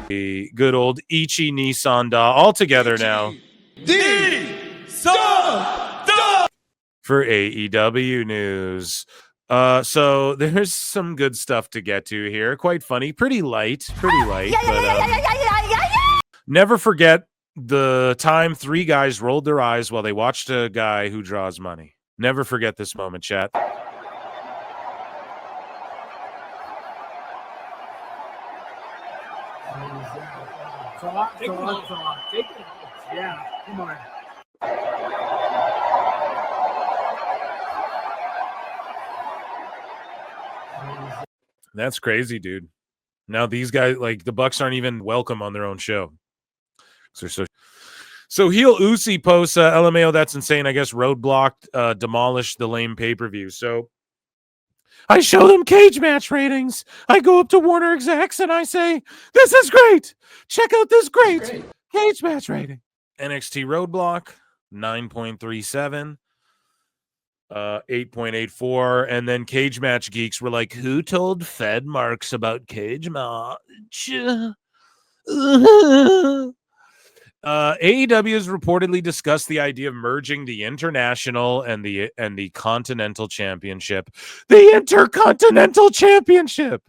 The good old Ichi Nissan Da all together now. For AEW news. So there's some good stuff to get to here. Quite funny, pretty light. Never forget the time 3 guys rolled their eyes while they watched a guy who draws money. Never forget this moment, chat. Yeah, come on. That's crazy, dude. Now these guys, like the Bucks, aren't even welcome on their own show. So heel Uzi posts LMAO. That's insane. I guess Roadblock demolished the lame pay-per-view. So I show them cage match ratings. I go up to Warner execs and I say, "This is great. Check out this great cage match rating." NXT Roadblock 9.37. 8.84, and then Cage Match Geeks were like, "Who told Fed Marks about Cage Match?" AEW has reportedly discussed the idea of merging the International and the Continental Championship. The Intercontinental Championship.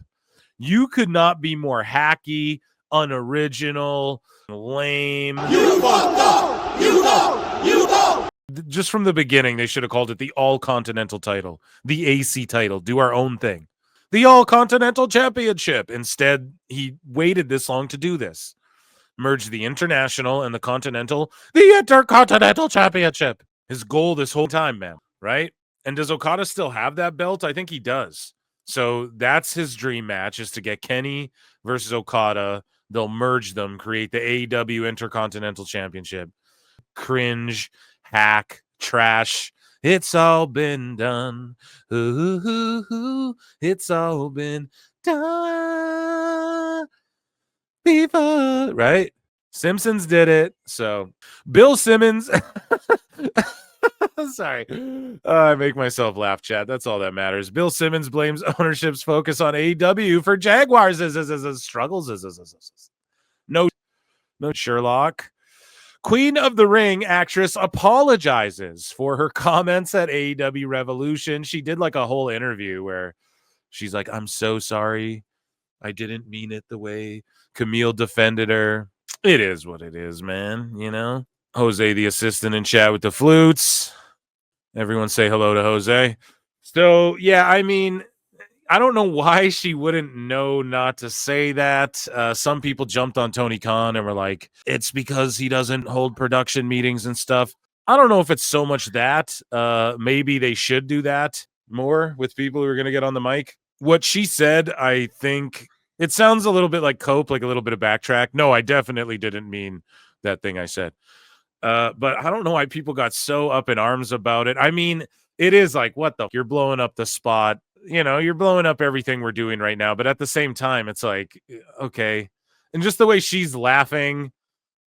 You could not be more hacky, unoriginal, lame. You fucked up. You know. Just from the beginning, they should have called it the All-Continental title, the AC title, do our own thing. The All-Continental Championship. Instead, he waited this long to do this. Merge the International and the Continental, the Intercontinental Championship. His goal this whole time, man, right? And does Okada still have that belt? I think he does. So that's his dream match, is to get Kenny versus Okada. They'll merge them, create the AEW Intercontinental Championship. Cringe, hack, trash. It's all been done. Ooh, it's all been done before, right? Simpsons did it. So Bill Simmons. Sorry. I make myself laugh, chat. That's all that matters. Bill Simmons blames ownership's focus on AEW for Jaguars' struggles. No Sherlock. Queen of the Ring actress apologizes for her comments at AEW Revolution. She did like a whole interview where she's like, "I'm so sorry. I didn't mean it the way Camille defended her." It is what it is, man. You know, Jose, the assistant in chat with the flutes. Everyone say hello to Jose. So, yeah, I mean, I don't know why she wouldn't know not to say that. Some people jumped on Tony Khan and were like, it's because he doesn't hold production meetings and stuff. I don't know if it's so much that. Maybe they should do that more with people who are going to get on the mic. What she said, I think it sounds a little bit like Cope, like a little bit of backtrack. No, I definitely didn't mean that thing I said. But I don't know why people got so up in arms about it. I mean, it is like, what the? You're blowing up the spot. You know, you're blowing up everything we're doing right now. But at the same time, it's like, okay. And just the way she's laughing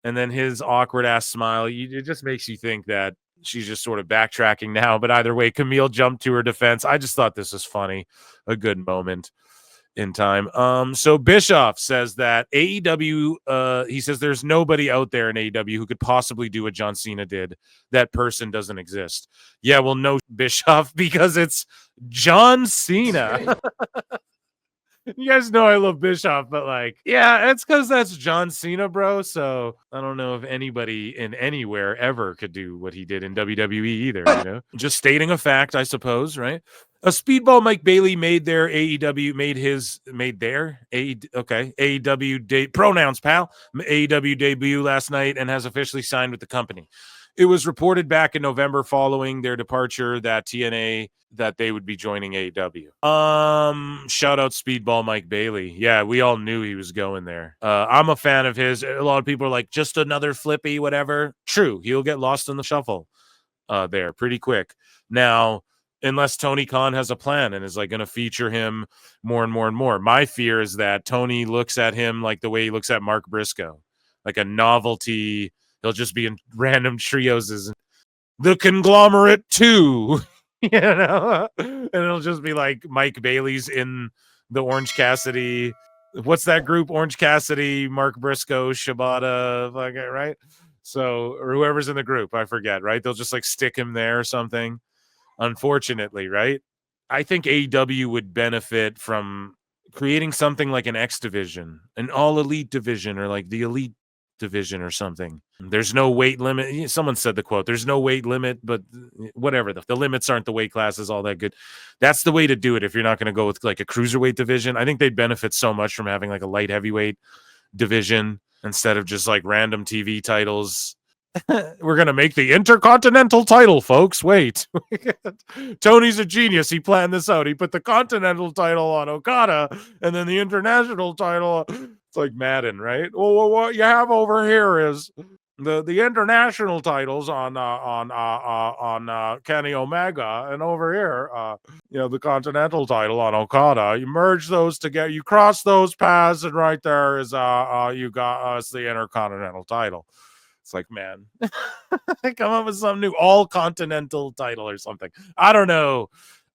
and then his awkward ass smile, it just makes you think that she's just sort of backtracking now. But either way, Camille jumped to her defense. I just thought this was funny. A good moment in time. So Bischoff says that AEW, he says there's nobody out there in AEW who could possibly do what John Cena did. That person doesn't exist. Yeah, well, no, Bischoff, because it's John Cena. You guys know I love Bischoff, but like, yeah, it's because that's John Cena, bro. So I don't know if anybody in anywhere ever could do what he did in WWE either, you know? Just stating a fact, I suppose, right? A Speedball Mike Bailey made their AEW, AEW pronouns, pal, AEW debut last night and has officially signed with the company. It was reported back in November following their departure that TNA that they would be joining AEW. Shout out Speedball Mike Bailey. Yeah, we all knew he was going there. I'm a fan of his. A lot of people are like, just another flippy, whatever. True, he'll get lost in the shuffle there pretty quick. Now, unless Tony Khan has a plan and is like going to feature him more and more and more. My fear is that Tony looks at him like the way he looks at Mark Briscoe, like a novelty. He'll just be in random trios. The Conglomerate 2, you know? And it'll just be like Mike Bailey's in the Orange Cassidy what's that group? Orange Cassidy, Mark Briscoe, Shibata, right? So, or whoever's in the group, I forget, right? They'll just like stick him there or something. Unfortunately, right? I think AEW would benefit from creating something like an X division, an all elite division, or like the elite division or something. There's no weight limit. Someone said the quote, there's no weight limit, but whatever. The limits aren't the weight classes all that good. That's the way to do it if you're not going to go with like a cruiserweight division. I think they'd benefit so much from having like a light heavyweight division instead of just like random TV titles. We're going to make the Intercontinental title, folks. Wait. Tony's a genius. He planned this out. He put the Continental title on Okada and then the International title. It's like Madden, right? Well, what you have over here is the international titles on Kenny Omega, and over here, the Continental title on Okada. You merge those together, you cross those paths, and right there is you got us the Intercontinental title. It's like, man, come up with some new all-continental title or something. I don't know.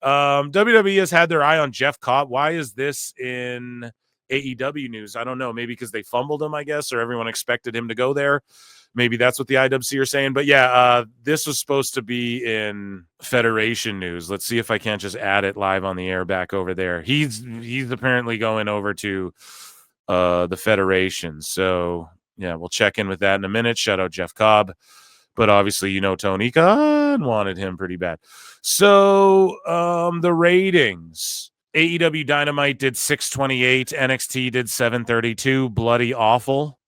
WWE has had their eye on Jeff Cobb. Why is this in AEW news? I don't know. Maybe because they fumbled him, I guess, or everyone expected him to go there. Maybe that's what the IWC are saying. But yeah, this was supposed to be in Federation news. Let's see if I can't just add it live on the air back over there. He's apparently going over to the Federation. So yeah, we'll check in with that in a minute. Shout out Jeff Cobb. But obviously, Tony Khan wanted him pretty bad. So the ratings. AEW Dynamite did 628. NXT did 732. Bloody awful.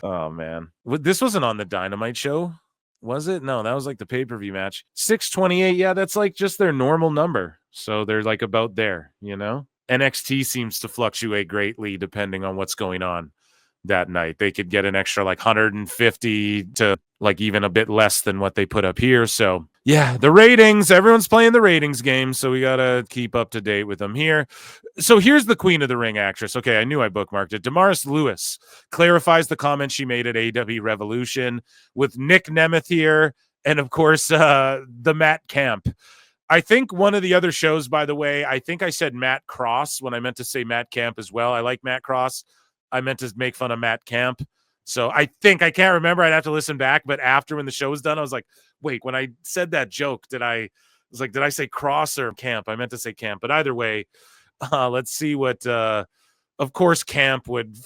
Oh, man. This wasn't on the Dynamite show, was it? No, that was like the pay-per-view match. 628, yeah, that's like just their normal number. So they're like about there, NXT seems to fluctuate greatly depending on what's going on that night. They could get an extra like 150 to like even a bit less than what they put up here. So yeah, the ratings, everyone's playing the ratings game, so we gotta keep up to date with them here. So here's the Queen of the Ring actress. Okay, I knew I bookmarked it. Damaris Lewis clarifies the comment she made at AEW Revolution with Nick Nemeth here, and of course the Matt Camp. I think one of the other shows, by the way, I think I said Matt Cross when I meant to say Matt Camp as well. I like Matt Cross. I meant to make fun of Matt Camp. So I can't remember. I'd have to listen back. But after when the show was done, I was like, wait, when I said that joke, did I say Cross or Camp? I meant to say Camp. But either way, let's see what, of course, Camp would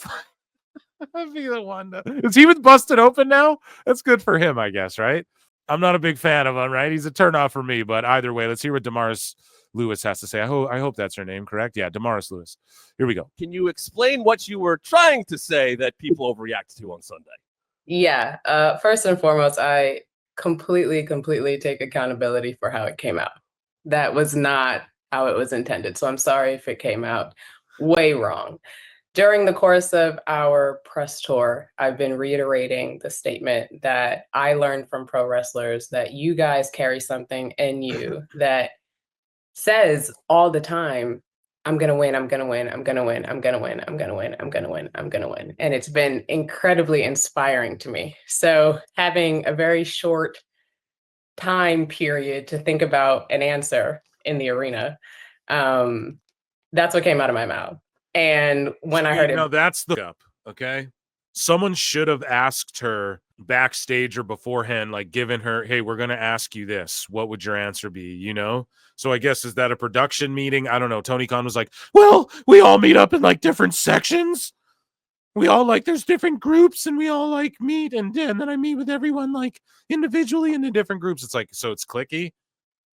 be the one. Is he with Busted Open now? That's good for him, I guess, right? I'm not a big fan of him, right? He's a turnoff for me. But either way, let's hear what Damaris Lewis has to say. I hope that's her name, correct? Yeah, Damaris Lewis. Here we go. Can you explain what you were trying to say that people overreacted to on Sunday? Yeah. First and foremost, I completely take accountability for how it came out. That was not how it was intended. So I'm sorry if it came out way wrong. During the course of our press tour, I've been reiterating the statement that I learned from pro wrestlers that you guys carry something in you that says all the time, I'm going to win, I'm going to win, I'm going to win, I'm going to win, I'm going to win, I'm going to win, I'm going to win. And it's been incredibly inspiring to me. So having a very short time period to think about an answer in the arena, that's what came out of my mouth. And when I heard it. No, that's the up, okay? Someone should have asked her backstage or beforehand, like given her, hey, we're going to ask you this. What would your answer be, So I guess, is that a production meeting? I don't know. Tony Khan was like, well, we all meet up in like different sections. We all there's different groups and we all meet. And then I meet with everyone like individually in the different groups. It's like, so it's cliquey.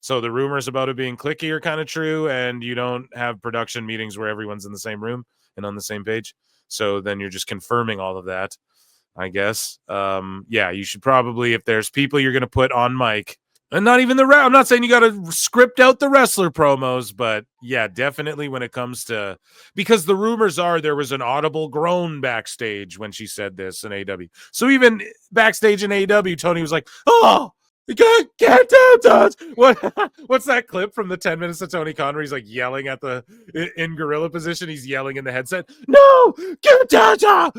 So the rumors about it being cliquey are kind of true. And you don't have production meetings where everyone's in the same room and on the same page. So then you're just confirming all of that, I guess. Yeah, you should probably, if there's people you're going to put on mic, and not even I'm not saying you got to script out the wrestler promos, but yeah, definitely when it comes to, because the rumors are there was an audible groan backstage when she said this in AEW. So even backstage in AEW, Tony was like, oh, get down. What's that clip from the 10 minutes of Tony Khan where he's like yelling at in gorilla position? He's yelling in the headset, no, get down.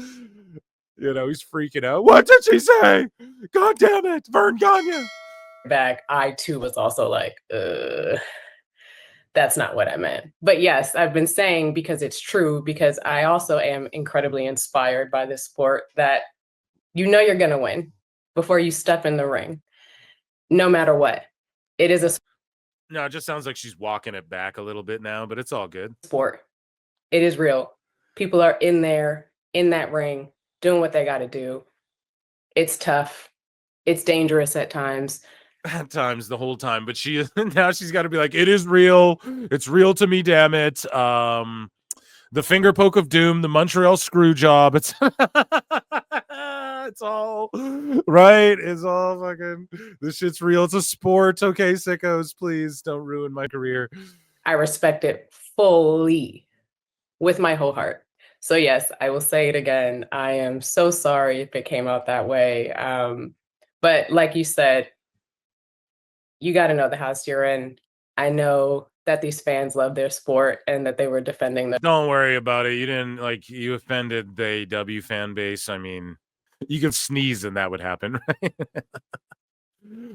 He's freaking out. What did she say? God damn it, Vern Gagne. Back, I too was also like, That's not what I meant. But yes, I've been saying, because it's true, because I also am incredibly inspired by this sport, that you know you're going to win before you step in the ring, no matter what. It is a No, it just sounds like she's walking it back a little bit now, but it's all good. sport. It is real. People are in there, in that ring, doing what they got to do. It's tough. It's dangerous at times. At times, the whole time, but now she's got to be like, it is real. It's real to me, damn it. The finger poke of doom, the Montreal screw job. It's it's all right. It's all fucking. This shit's real. It's a sport. Okay, sickos, please don't ruin my career. I respect it fully with my whole heart. So yes, I will say it again. I am so sorry if it came out that way. But like you said, you got to know the house you're in. I know that these fans love their sport and that they were defending them. Don't worry about it. You didn't you offended the AEW fan base. I mean, you could sneeze and that would happen, right?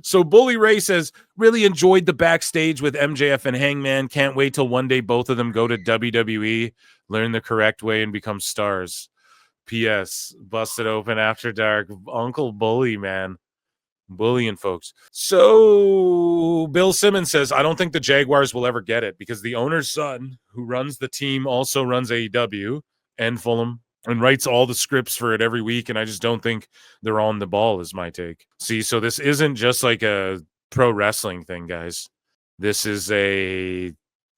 So Bully Ray says, really enjoyed the backstage with MJF and Hangman. Can't wait till one day both of them go to WWE, learn the correct way, and become stars. P.S. Busted open after dark. Uncle Bully, man. Bullying folks. So Bill Simmons says, I don't think the Jaguars will ever get it because the owner's son, who runs the team, also runs AEW and Fulham and writes all the scripts for it every week. And I just don't think they're on the ball, is my take. See, so this isn't just like a pro wrestling thing, guys. This is a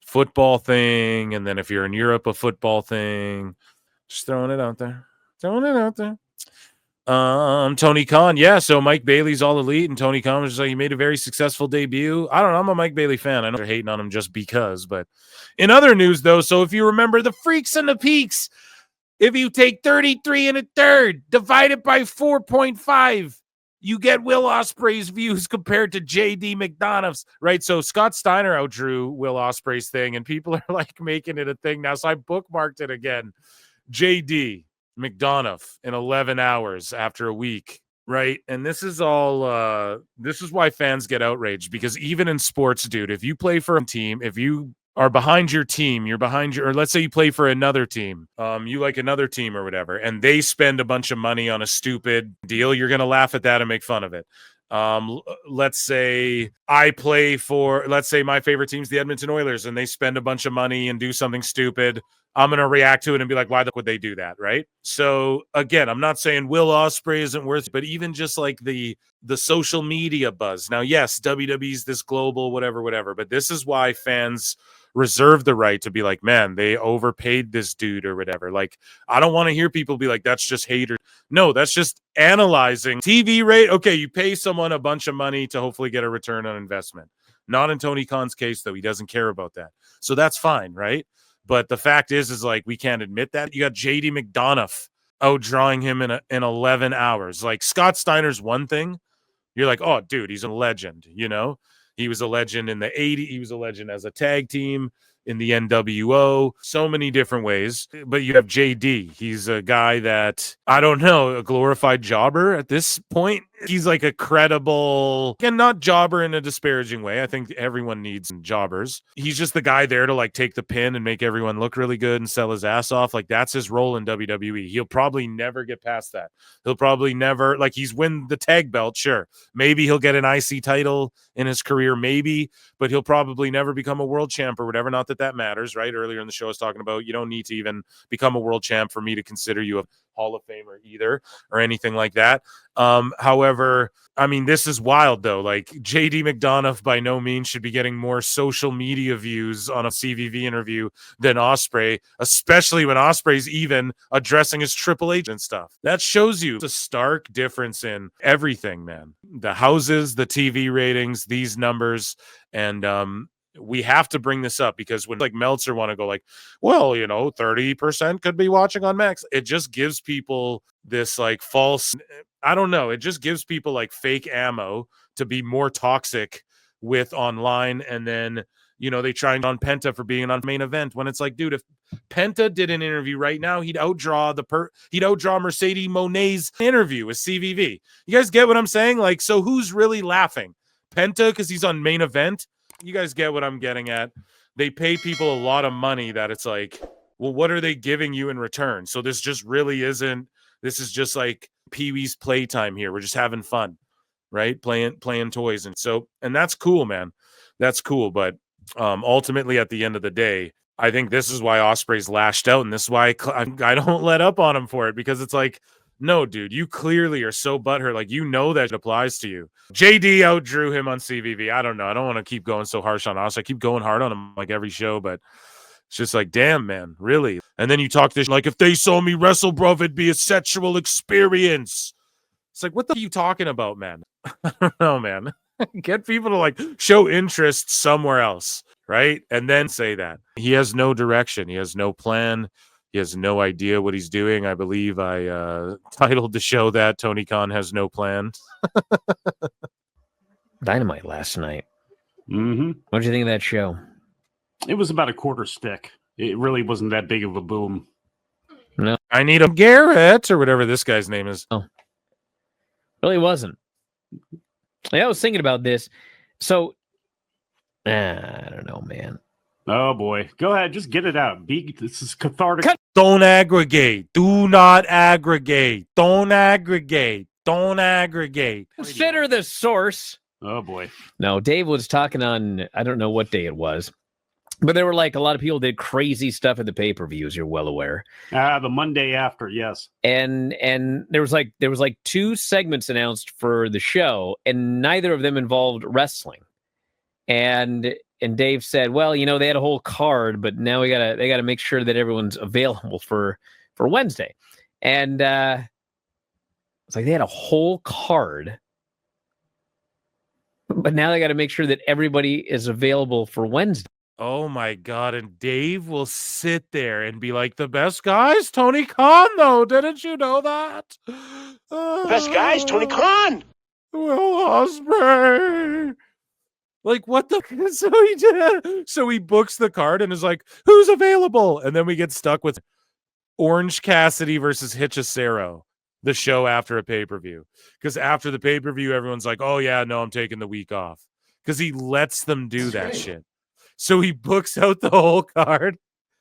football thing. And then if you're in Europe, a football thing. Just throwing it out there. Tony Khan, yeah. So Mike Bailey's all elite, and Tony Khan was just like, he made a very successful debut. I don't know. I'm a Mike Bailey fan. I know they're hating on him just because, but in other news, though, so if you remember the Freaks and the Peaks, if you take 33 1/3, divide it by 4.5, you get Will Ospreay's views compared to JD McDonough's, right? So Scott Steiner outdrew Will Ospreay's thing, and people are like making it a thing now. So I bookmarked it again. JD McDonough in 11 hours after a week, right? And this is all this is why fans get outraged, because even in sports, dude, if you play for a team, if you are behind your team, you're behind your, or let's say you play for another team, you like another team or whatever, and they spend a bunch of money on a stupid deal, you're going to laugh at that and make fun of it. Let's say I play for, let's say my favorite team's the Edmonton Oilers, and they spend a bunch of money and do something stupid. I'm going to react to it and be like, why the would they do that, right? So again, I'm not saying Will Ospreay isn't worth it, but even just like the social media buzz. Now, yes, WWE's this global, whatever, but this is why fans reserve the right to be like, man, they overpaid this dude or whatever. Like, I don't want to hear people be like, that's just hater. No, that's just analyzing TV rate. Okay, you pay someone a bunch of money to hopefully get a return on investment. Not in Tony Khan's case, though. He doesn't care about that. So that's fine, right? But the fact is like, we can't admit that. You got JD McDonough outdrawing him in 11 hours. Like, Scott Steiner's one thing. You're like, oh, dude, he's a legend, you know? He was a legend in the 80s. He was a legend as a tag team in the NWO, so many different ways. But you have JD. He's a guy that, I don't know, a glorified jobber at this point. He's like a credible, and not jobber in a disparaging way. I think everyone needs jobbers. He's just the guy there to like take the pin and make everyone look really good and sell his ass off. Like, that's his role in WWE. He'll probably never get past that. He'll probably never, like, he's win the tag belt, sure. Maybe he'll get an IC title in his career, maybe, but he'll probably never become a world champ or whatever. Not that matters, right? Earlier in the show, I was talking about you don't need to even become a world champ for me to consider you a Hall of Famer either, or anything like that. However, I mean, this is wild though. Like, JD McDonough by no means should be getting more social media views on a CVV interview than Ospreay, especially when Ospreay's even addressing his Triple H and stuff. That shows you the stark difference in everything, man. The houses, the TV ratings, these numbers, and we have to bring this up because when like Meltzer want to go like, well, 30% could be watching on Max. It just gives people this like false, I don't know. It just gives people like fake ammo to be more toxic with online. And then, they try on Penta for being on main event when it's like, dude, if Penta did an interview right now, he'd outdraw Mercedes Monet's interview with CVV. You guys get what I'm saying? Like, so who's really laughing? Penta because he's on main event? You guys get what I'm getting at. they pay people a lot of money that it's like, well, what are they giving you in return? So this just really isn't, this is just like Pee-wee's playtime here. We're just having fun, right? Playing toys. And that's cool, man. That's cool. But ultimately at the end of the day, I think this is why Ospreay's lashed out, and this is why I don't let up on him for it, because it's like, no, dude, you clearly are so butthurt. Like, you know that it applies to you. JD outdrew him on CVV. I don't know. I don't want to keep going so harsh on Ospreay. I keep going hard on him like every show, but it's just like, damn, man, really? And then you talk this like, if they saw me wrestle, bro, it'd be a sexual experience. It's like, what the are you talking about, man? I don't know, man. Get people to like show interest somewhere else, right? And then say that. He has no direction. He has no plan. He has no idea what he's doing. I believe I titled the show that Tony Khan has no plan. Dynamite last night. Mm-hmm. What did you think of that show? It was about a quarter stick. It really wasn't that big of a boom. No. I need a Garrett or whatever this guy's name is. Oh. Really wasn't. I was thinking about this. So, I don't know, man. Oh, boy. Go ahead. Just get it out. This is cathartic. Don't aggregate. Do not aggregate. Don't aggregate. Don't aggregate. Consider the source. Oh, boy. No, Dave was talking on, I don't know what day it was, but there were like a lot of people did crazy stuff at the pay-per-views, you're well aware. The Monday after, yes. And there was like 2 segments announced for the show, and neither of them involved wrestling. And Dave said, well, you know, they had a whole card, but now they gotta make sure that everyone's available for Wednesday. And it's like they had a whole card, but now they got to make sure that everybody is available for Wednesday. Oh my God. And Dave will sit there and be like, the best guys, Tony Khan, though. Didn't you know that? Best guys, Tony Khan. Will Ospreay. Like, what the? So he did. So he books the card and is like, who's available? And then we get stuck with Orange Cassidy versus Hechicero, the show after a pay-per-view. Because after the pay-per-view, everyone's like, oh, yeah, no, I'm taking the week off. Because he lets them do that shit. So he books out the whole card,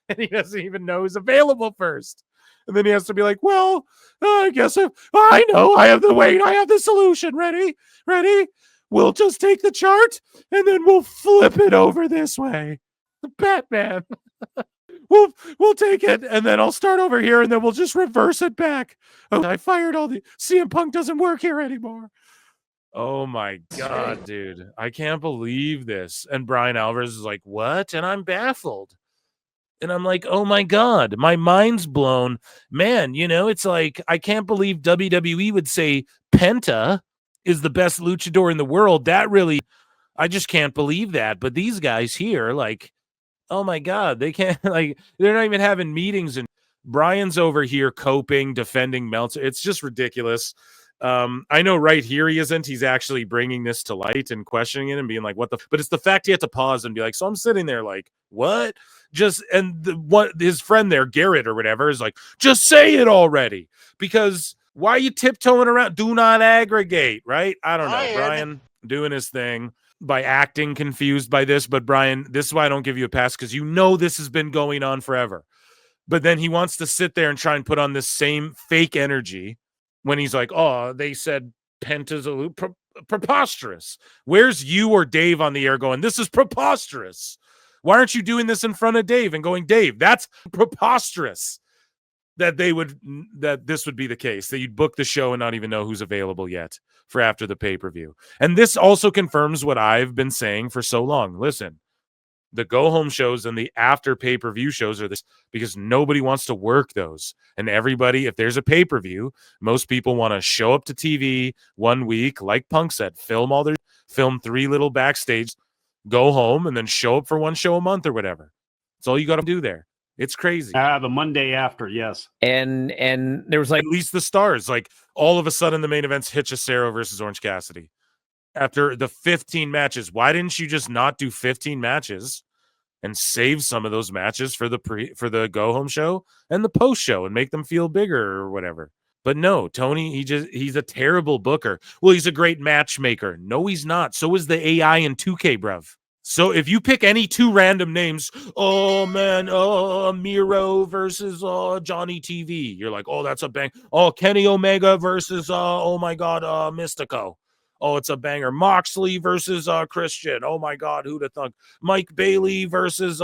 and he doesn't even know who's available first. And then he has to be like, well, I guess I know. I have the solution. Ready? We'll just take the chart, and then we'll flip it over this way. Batman. We'll take it, and then I'll start over here, and then we'll just reverse it back. Oh, I fired all the... CM Punk doesn't work here anymore. Oh my God, dude. I can't believe this. And Bryan Alvarez is like, what? And I'm baffled. And I'm like, oh my God, my mind's blown. Man, you know, it's like, I can't believe WWE would say Penta is the best luchador in the world. That really, I just can't believe that. But these guys here, like, oh my God, they can't, like, they're not even having meetings. And Brian's over here coping, defending Meltzer. It's just ridiculous. I know right here he isn't. He's actually bringing this to light and questioning it and being like, what the? But it's the fact he had to pause and be like, so I'm sitting there like, what? Just, and what his friend there, Garrett or whatever, is like, just say it already. Because why are you tiptoeing around? Do not aggregate, right? I don't know. Brian doing his thing by acting confused by this. But Brian, this is why I don't give you a pass, because you know this has been going on forever. But then he wants to sit there and try and put on this same fake energy when he's like, oh, they said Penta's preposterous. Where's you or Dave on the air going, this is preposterous? Why aren't you doing this in front of Dave and going, Dave, that's preposterous that this would be the case, that you'd book the show and not even know who's available yet for after the pay-per-view. And this also confirms what I've been saying for so long. Listen, the go-home shows and the after pay-per-view shows are this because nobody wants to work those. And everybody, if there's a pay-per-view, most people want to show up to TV 1 week, like Punk said, film 3 little backstage, go home, and then show up for 1 show a month or whatever. That's all you got to do there. It's crazy. The Monday after, yes. And there was like... At least the stars. Like, all of a sudden, the main event's Hechicero versus Orange Cassidy. After the 15 matches, why didn't you just not do 15 matches and save some of those matches for the go home show and the post show and make them feel bigger or whatever? But no, Tony, he's a terrible booker. Well, he's a great matchmaker. No, he's not. So is the AI in 2K, bruv. So if you pick any two random names, oh man, Miro versus Johnny TV, you're like, oh, that's a bang. Oh, Kenny Omega versus oh my god, Mystico. Oh, it's a banger. Moxley versus Christian. Oh my god, who'd have thought? Mike Bailey versus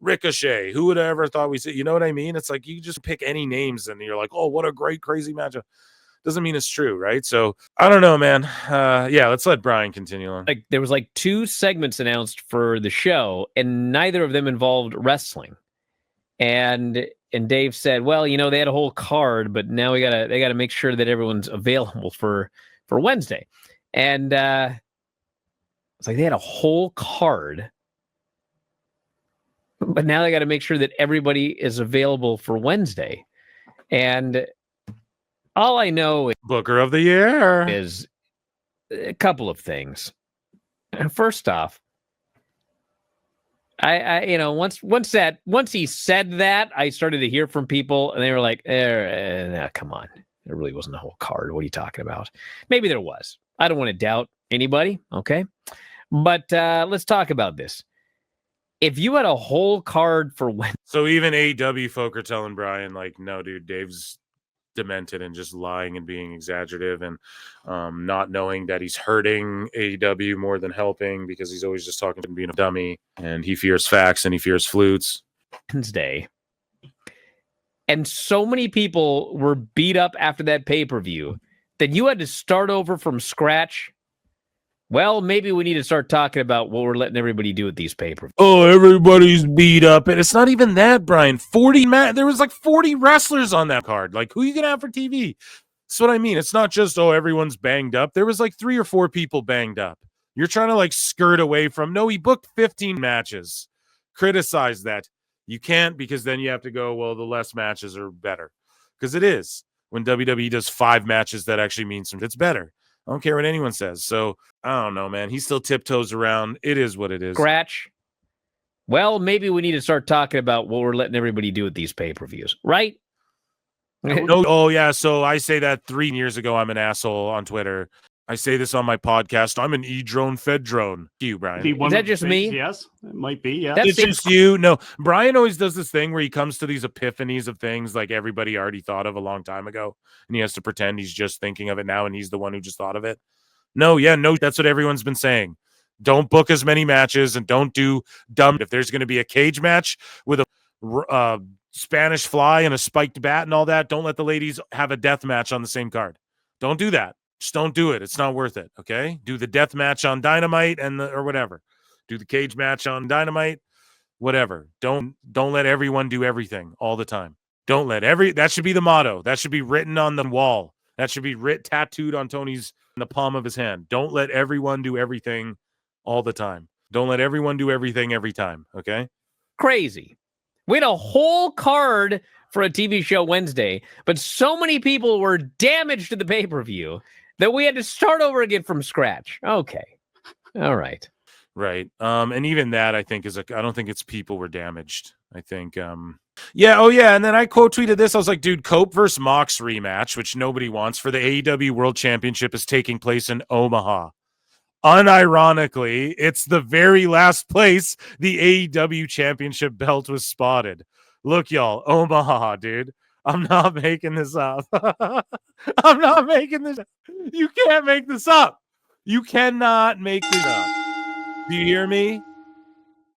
Ricochet. Who would have ever thought we see? You know what I mean? It's like you just pick any names and you're like, oh, what a great crazy matchup. Doesn't mean it's true, right? So I don't know, man. Yeah, let's let Bryan continue on. Like there was like 2 segments announced for the show, and neither of them involved wrestling. And Dave said, well, you know, they had a whole card, but now they gotta make sure that everyone's available for Wednesday. And it's like they had a whole card, but now they got to make sure that everybody is available for Wednesday. And all I know Booker of the Year is a couple of things. First off, I you know, once he said that, I started to hear from people, and they were like, come on, there really wasn't a whole card. What are you talking about? Maybe there was. I don't want to doubt anybody, okay? But let's talk about this. If you had a whole card for Wednesday, so even AEW folk are telling Bryan, like, no, dude, Dave's demented and just lying and being exaggerative and not knowing that he's hurting AEW more than helping, because he's always just talking and being a dummy, and he fears facts and he fears flutes. Wednesday. And so many people were beat up after that pay-per-view that you had to start over from scratch. Well, maybe we need to start talking about what we're letting everybody do with these pay-per-views. Oh, everybody's beat up. And it's not even that, Bryan. There was like 40 wrestlers on that card. Like, who are you going to have for TV? That's what I mean. It's not just, oh, everyone's banged up. There was like 3 or 4 people banged up. You're trying to like skirt away from, no, he booked 15 matches. Criticize that. You can't, because then you have to go, well, the less matches are better. Because it is. When WWE does 5 matches, that actually means it's better. I don't care what anyone says. So I don't know, man. He still tiptoes around. It is what it is. Scratch. Well, maybe we need to start talking about what we're letting everybody do with these pay-per-views, right? No, oh, yeah. So I say that 3 years ago. I'm an asshole on Twitter. I say this on my podcast. I'm an E-drone fed drone. You, Bryan. Is that just me? Yes, it might be. Yeah, It's just you. No, Bryan always does this thing where he comes to these epiphanies of things like everybody already thought of a long time ago, and he has to pretend he's just thinking of it now, and he's the one who just thought of it. No, that's what everyone's been saying. Don't book as many matches and don't do dumb. If there's going to be a cage match with a Spanish fly and a spiked bat and all that, don't let the ladies have a death match on the same card. Don't do that. Just don't do it. It's not worth it. Okay. Do the death match on Dynamite or whatever. Do the cage match on Dynamite, whatever. Don't let everyone do everything all the time. Don't let that should be the motto. That should be written on the wall. That should be tattooed on Tony's in the palm of his hand. Don't let everyone do everything all the time. Don't let everyone do everything every time. Okay. Crazy. We had a whole card for a TV show Wednesday, but so many people were damaged to the pay-per-view that we had to start over again from scratch. Okay. All right. Right. And even that, I think, I don't think it's people were damaged. I think, yeah. Oh, yeah. And then I quote tweeted this. I was like, dude, Cope versus Mox rematch, which nobody wants, for the AEW World Championship, is taking place in Omaha. Unironically, it's the very last place the AEW Championship belt was spotted. Look, y'all, Omaha, dude. I'm not making this up. I'm not making this up. You can't make this up. You cannot make this up. Do you hear me?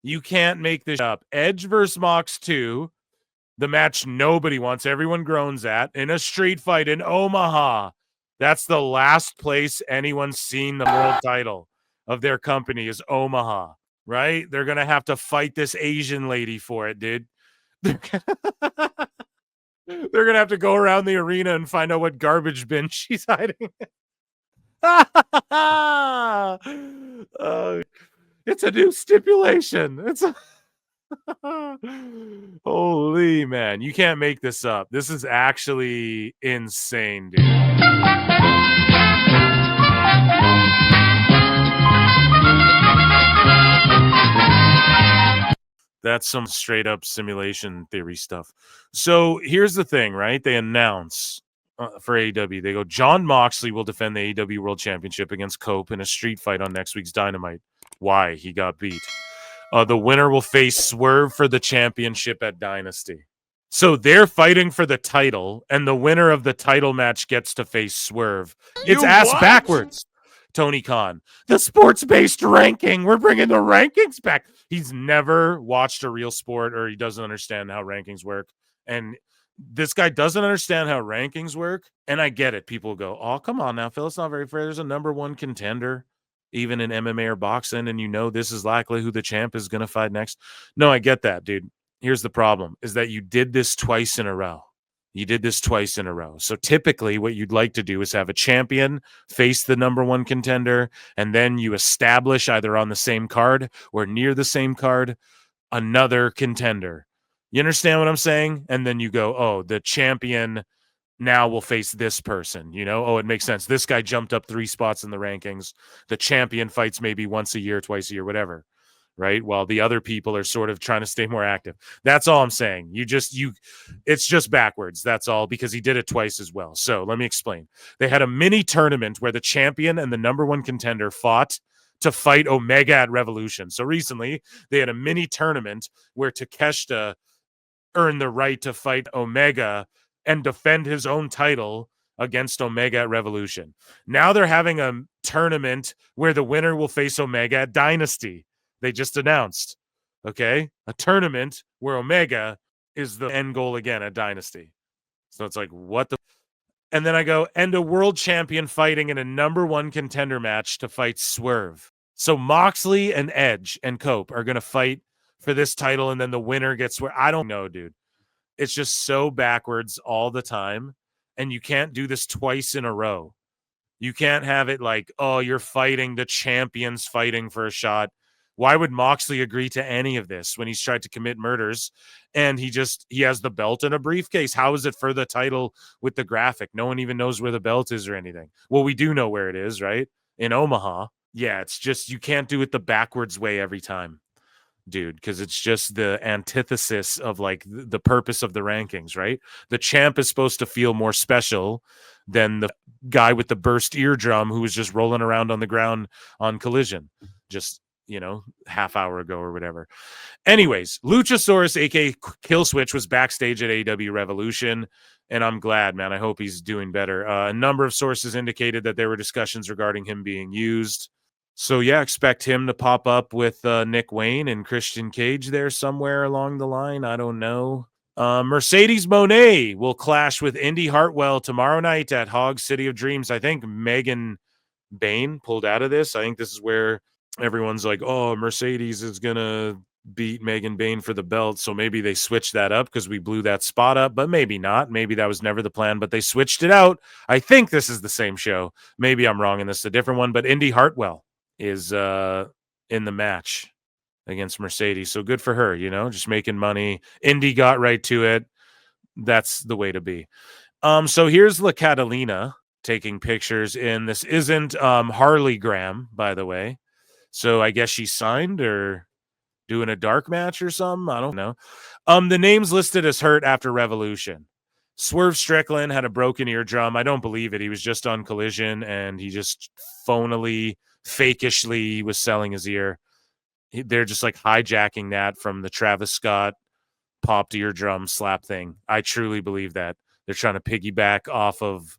You can't make this up. Edge versus Mox 2, the match nobody wants, everyone groans at, in a street fight in Omaha. That's the last place anyone's seen the world title of their company, is Omaha, right? They're going to have to fight this Asian lady for it, dude. They're going to have to go around the arena and find out what garbage bin she's hiding. It's a new stipulation. Holy man, you can't make this up. This is actually insane, dude. That's some straight up simulation theory stuff. So here's the thing, right? They announce for AEW, they go, Jon Moxley will defend the AEW World Championship against Cope in a street fight on next week's Dynamite. Why he got beat. The winner will face Swerve for the championship at Dynasty. So they're fighting for the title, and the winner of the title match gets to face Swerve. It's ass backwards, Tony Khan. The sports-based ranking. We're bringing the rankings back. He's never watched a real sport, or he doesn't understand how rankings work. And this guy doesn't understand how rankings work. And I get it. People go, oh, come on now, Phil. It's not very fair. There's a number one contender, even in MMA or boxing, and you know this is likely who the champ is going to fight next. No, I get that, dude. Here's the problem, is that you did this twice in a row. So typically what you'd like to do is have a champion face the number one contender, and then you establish either on the same card or near the same card another contender. You understand what I'm saying? And then you go, oh, the champion now will face this person, you know? Oh, it makes sense. This guy jumped up 3 spots in the rankings. The champion fights maybe once a year, twice a year, whatever. Right? While the other people are sort of trying to stay more active. That's all I'm saying. It's just backwards. That's all, because he did it twice as well. So let me explain. They had a mini tournament where the champion and the number one contender fought to fight Omega at Revolution. So recently they had a mini tournament where Takeshita earned the right to fight Omega and defend his own title against Omega at Revolution. Now they're having a tournament where the winner will face Omega at Dynasty. They just announced, okay, a tournament where Omega is the end goal again at Dynasty. So it's like, what the? And then I go, and a world champion fighting in a number one contender match to fight Swerve. So Moxley and Edge and Cope are going to fight for this title, and then the winner gets where I don't know, dude. It's just so backwards all the time, and you can't do this twice in a row. You can't have it like, oh, you're fighting the champions fighting for a shot. Why would Moxley agree to any of this when he's tried to commit murders and he has the belt in a briefcase? How is it for the title with the graphic? No one even knows where the belt is or anything. Well, we do know where it is, right? In Omaha. Yeah, it's just, you can't do it the backwards way every time, dude, because it's just the antithesis of like the purpose of the rankings, right? The champ is supposed to feel more special than the guy with the burst eardrum who was just rolling around on the ground on Collision. Just, half hour ago or whatever. Anyways, Luchasaurus, aka Killswitch, was backstage at AEW Revolution, and I'm glad, man. I hope he's doing better. A number of sources indicated that there were discussions regarding him being used. So yeah, expect him to pop up with Nick Wayne and Christian Cage there somewhere along the line. I don't know. Mercedes Moné will clash with Indy Hartwell tomorrow night at Hog City of Dreams. I think Megan Bain pulled out of this. I think this is where everyone's like, oh, Mercedes is going to beat Megan Bain for the belt. So maybe they switched that up because we blew that spot up, but maybe not. Maybe that was never the plan, but they switched it out. I think this is the same show. Maybe I'm wrong and this is a different one, but Indy Hartwell is in the match against Mercedes. So good for her, just making money. Indy got right to it. That's the way to be. So here's La Catalina taking pictures in. This isn't Harley Graham, by the way. So I guess she signed or doing a dark match or something. I don't know. The names listed as hurt after Revolution. Swerve Strickland had a broken eardrum. I don't believe it. He was just on Collision and he just phonily, fakishly was selling his ear. They're just like hijacking that from the Travis Scott popped eardrum slap thing. I truly believe that. They're trying to piggyback off of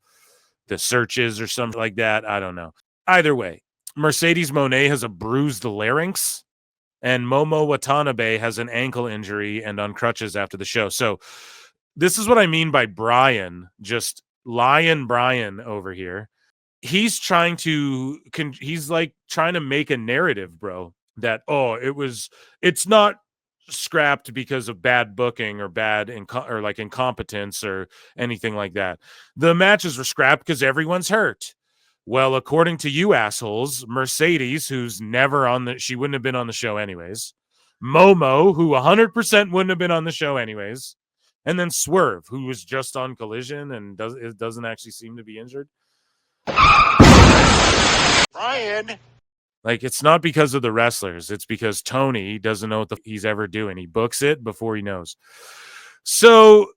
the searches or something like that. I don't know. Either way, Mercedes Moné has a bruised larynx, and Momo Watanabe has an ankle injury and on crutches after the show. So this is what I mean by Bryan, just Lion Bryan over here. He's trying to make a narrative, bro, that, it's not scrapped because of bad booking or incompetence or anything like that. The matches were scrapped because everyone's hurt. Well, according to you assholes, Mercedes, who's never she wouldn't have been on the show anyways. Momo, who 100% wouldn't have been on the show anyways. And then Swerve, who was just on Collision and doesn't actually seem to be injured. Bryan. Like, it's not because of the wrestlers. It's because Tony doesn't know what he's ever doing. He books it before he knows. So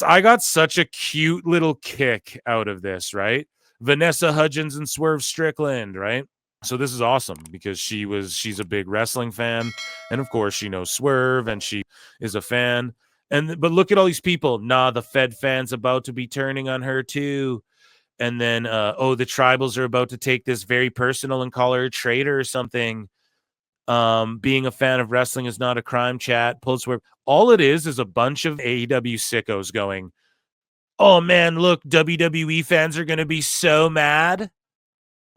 I got such a cute little kick out of this, right? Vanessa Hudgens and Swerve Strickland, right? So this is awesome because she's a big wrestling fan, and of course she knows Swerve and she is a fan. But look at all these people. Nah, the Fed fans about to be turning on her too. And then the tribals are about to take this very personal and call her a traitor or something. Being a fan of wrestling is not a crime, chat. Pull Swerve. All it is a bunch of AEW sickos going, oh man, look, WWE fans are gonna be so mad.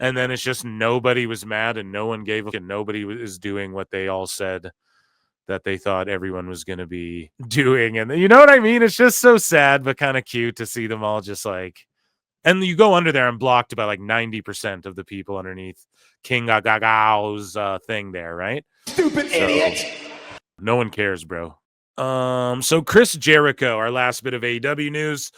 And then it's just nobody was mad and no one gave up and nobody is doing what they all said that they thought everyone was going to be doing. And you know what I mean? It's just so sad, but kind of cute to see them all just like, and you go under there and blocked by like 90% of the people underneath King Gagao's thing there, right? Stupid idiot. No one cares, bro. So Chris Jericho, our last bit of AEW news.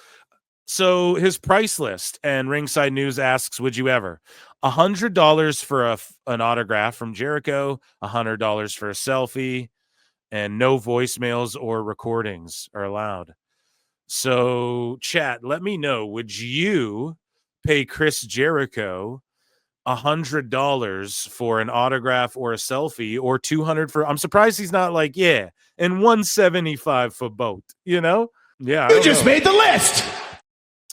So his price list, and Ringside News asks, would you ever? $100 for an autograph from Jericho, $100 for a selfie, and no voicemails or recordings are allowed. So chat, let me know, would you pay Chris Jericho $100 for an autograph or a selfie, or $200 for, I'm surprised he's not like, yeah, and $175 for both, you know? Yeah. You just made the list.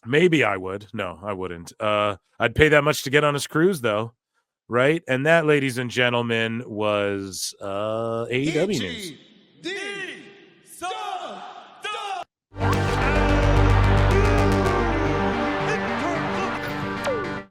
Maybe I would. No, I wouldn't. I'd pay that much to get on his cruise, though, right? And that, ladies and gentlemen, was AEW news.